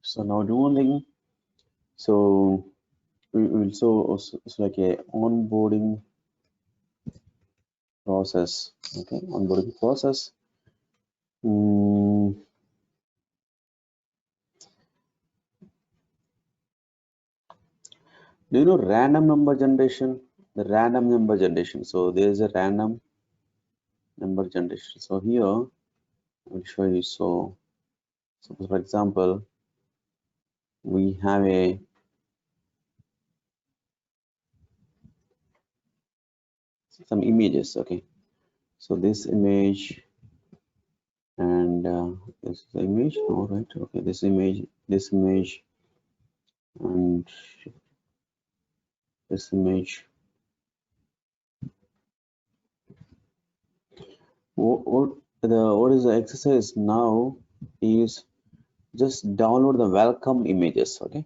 So now do one thing. So we will so it's like a onboarding process. Okay, onboarding process. Do you know random number generation? The random number generation. So there is a random number generation. So here I will show you. So for example, we have some images. Okay, so this image and this is the image. All right. Okay, this image, and this image. What is the exercise now is just download the welcome images. Okay,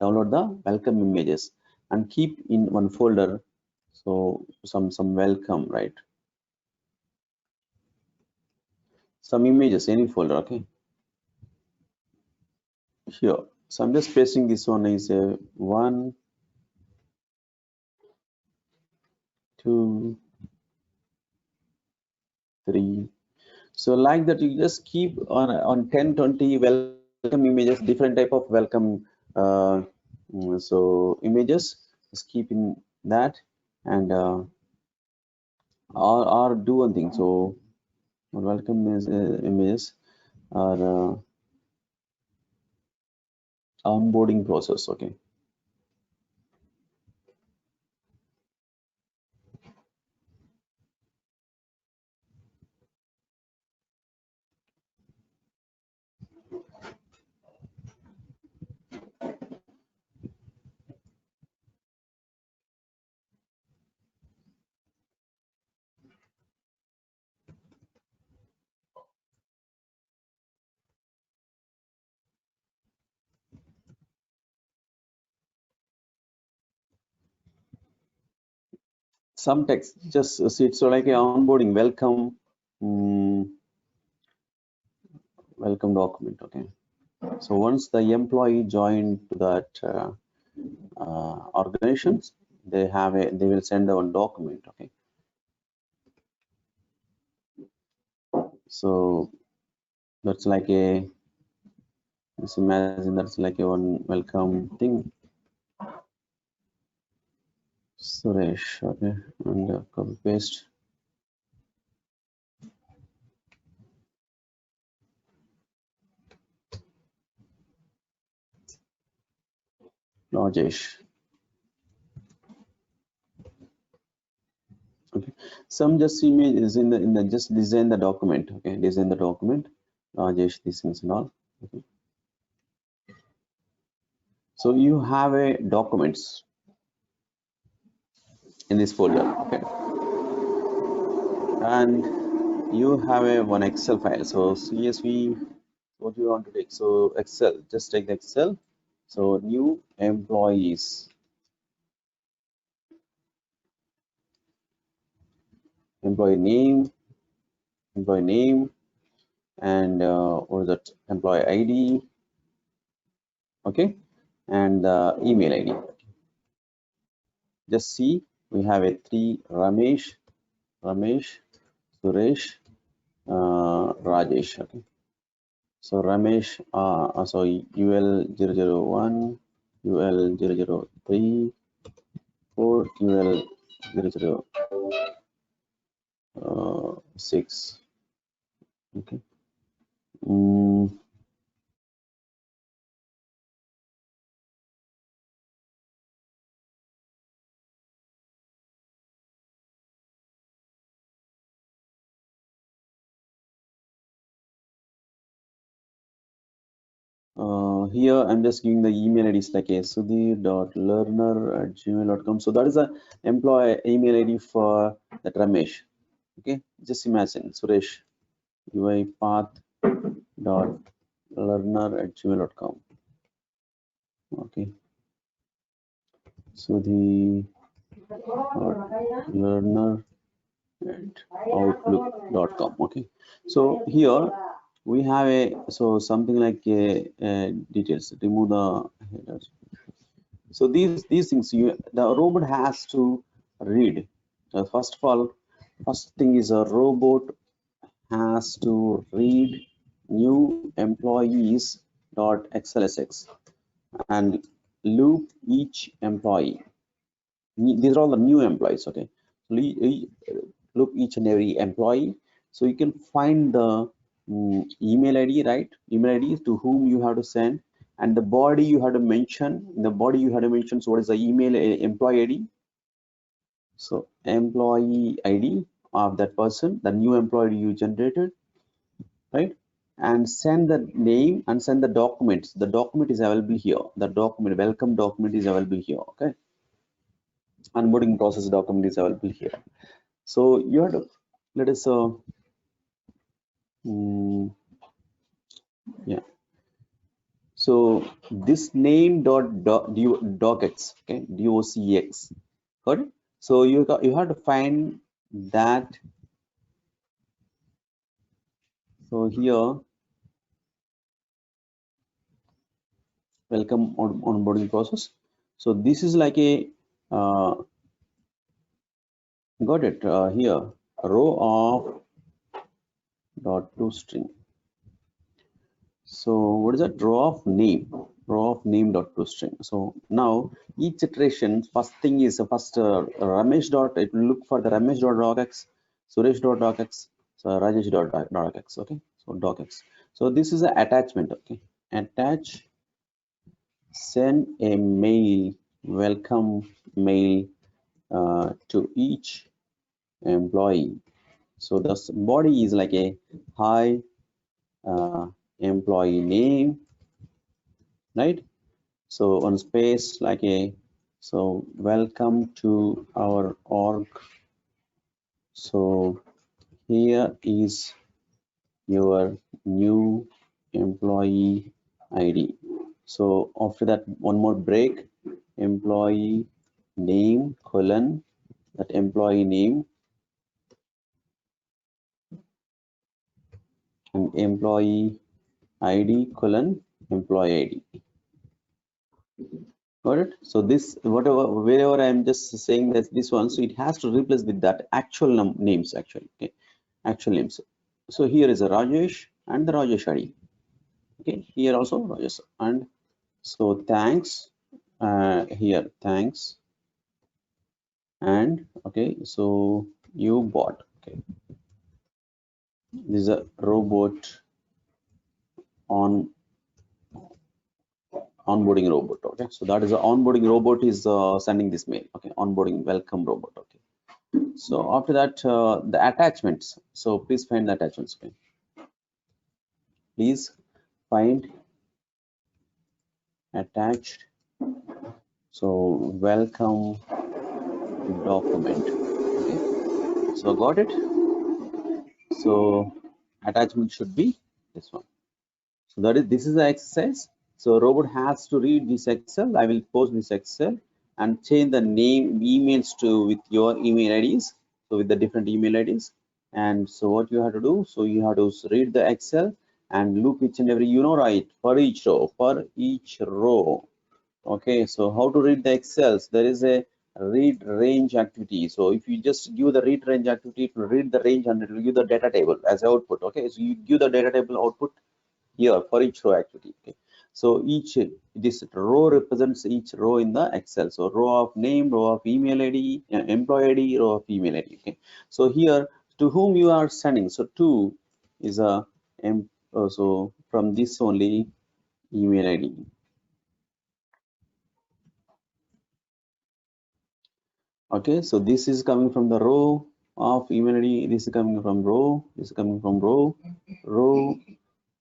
download the welcome images and keep in one folder. So some welcome, right? Some images, any folder. Okay, here. So I'm just pasting this one is a 1, 2, 3. So like that, you just keep on 10, 20 welcome images, different type of welcome. So images, just keep in that, and or do one thing. So welcome is images are onboarding process. Okay. Some text just see it's so like a onboarding welcome welcome document. Okay, so once the employee joined to that organizations, they will send one document. Okay, so that's like a, just imagine that's like a one welcome thing. Suresh. Okay, and copy paste. Rajesh. Okay, some just image is in the just design the document. Okay, design the document. Rajesh, these things and all. Okay, so you have a documents in this folder. Okay, and you have a one Excel file. So CSV, what you want to take? So Excel, just take the Excel. So new employees, employee name, and what is that? Employee ID. Okay, and email ID. Just see, we have a 3 Ramesh, Suresh, Rajesh. Okay, so Ramesh, so UL001, UL003, 4, UL006. Okay. Here I'm just giving the email IDs like a sudhir.learner@gmail.com. So that is a employee email ID for that Ramesh. Okay, just imagine Suresh, UiPath.learner@gmail.com. Okay, Sudhir.learner@outlook.com. Okay, so here we have a something like a details. Remove the headers. So these things the robot has to read. First of all, first thing is a robot has to read new employees dot xlsx and loop each employee. These are all the new employees. Okay, loop each and every employee, so you can find the email id, right? Email id to whom you have to send, and the body you have to mention. In the body you have to mention, so what is the email employee id? So employee id of that person, the new employee you generated, right? And send the name and send the documents. The document is available here. The document, welcome document, is available here. Okay, onboarding process document is available here. So you have to let us mm, yeah. So this name docx, okay, docx, got it? So you have to find that. So here, welcome onboarding process. So this is like a got it here, row of dot to string. So what is that? Row of name dot to string. So now each iteration, first thing is first Ramesh dot, it will look for the Ramesh dot docx, Suresh dot docx, so Rajesh dot docx. Okay, so docx. So this is an attachment. Okay, attach, send a mail, welcome mail to each employee. So the body is like a hi employee name, right? So on space like a, so welcome to our org. So here is your new employee ID. So after that, one more break, employee name colon, that employee name, and employee ID colon employee ID. Got it? So this, whatever, wherever I'm just saying that this one, so it has to replace with that actual names actually. Okay, actual names. So here is a Rajesh and the Rajesh ID. Okay, here also Rajesh, and so thanks. Here thanks, and okay, so you bought. Okay, this is a robot on onboarding robot. Okay, so that is the onboarding robot is sending this mail. Okay, onboarding welcome robot. Okay. So after that, the attachments. So please find the attachments. Okay. Please find attached. So welcome document. Okay. So got it. So attachment should be this one. So that is, this is the exercise. So robot has to read this Excel. I will post this Excel and change the name emails to with your email IDs. So with the different email IDs. And so what you have to do, so you have to read the Excel and loop each and every, right, for each row. Okay, so how to read the Excels? There is a read range activity. So if you just give the read range activity, it will read the range and it will give the data table as output. Okay, so you give the data table output here for each row activity. Okay, so each this row represents each row in the Excel. So row of name, row of email ID, employee ID, row of email ID. Okay, so here to whom you are sending. So to is a so from this only email ID. Okay, so this is coming from the row of email ID. This is coming from row. This is coming from row.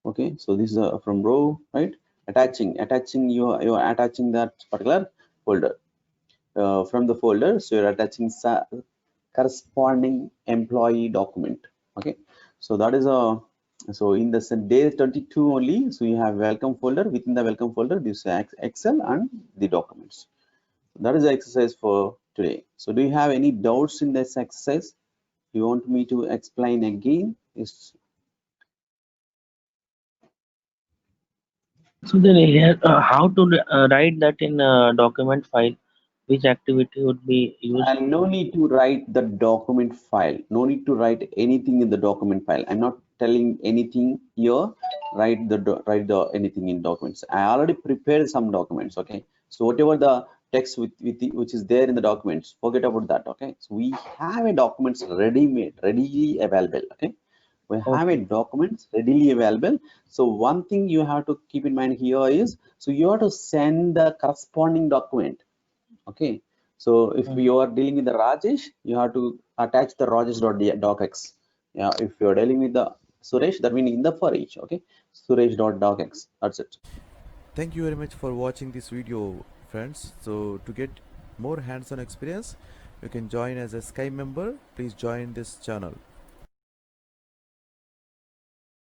Okay, so this is from row, right? Attaching you're attaching that particular folder from the folder. So you're attaching corresponding employee document. Okay, so that is a, so in the day 22 only. So you have welcome folder. Within the welcome folder, this Excel and the documents. That is the exercise for today. So do you have any doubts in this exercise? You want me to explain again? Is So then here, how to write that in a document file? Which activity would be used? And no need to write the document file. No need to write anything in the document file. I'm not telling anything here. Write the anything in documents. I already prepared some documents. Okay. So whatever the text which is there in the documents, forget about that. Okay. So we have a documents ready made, readily available. Okay. We have a Okay. documents readily available. So one thing you have to keep in mind here is, so you have to send the corresponding document. Okay, so if Mm. you are dealing with the Rajesh, you have to attach the Rajesh.docx. Yeah, if you are dealing with the Suresh, that means in the for each. Okay, Suresh.docx. That's it. Thank you very much for watching this video, friends. So to get more hands-on experience, you can join as a Sky member. Please join this channel.